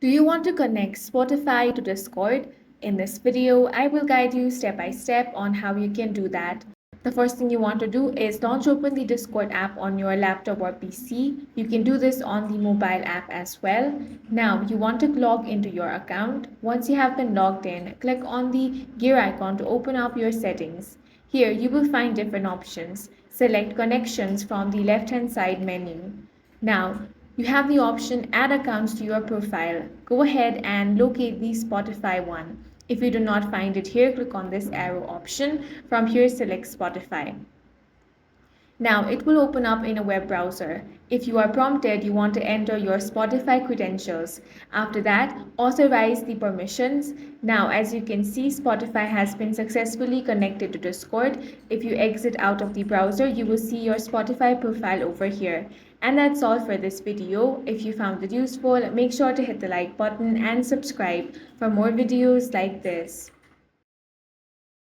Do you want to connect Spotify to Discord? In this video, I will guide you step by step on how you can do that. The first thing you want to do is launch open the Discord app on your laptop or PC. You can do this on the mobile app as well. Now, you want to log into your account. Once you have been logged in, click on the gear icon to open up your settings. Here, you will find different options. Select connections from the left-hand side menu. Now, you have the option Add accounts to your profile. Go ahead and locate the Spotify one. If you do not find it here, click on this arrow option. From here, select Spotify. Now it will open up in a web browser. If you are prompted, you want to enter your Spotify credentials. After that, authorize the permissions. Now, as you can see, Spotify has been successfully connected to Discord. If you exit out of the browser, you will see your Spotify profile over here. And that's all for this video. If you found it useful, make sure to hit the like button and subscribe for more videos like this.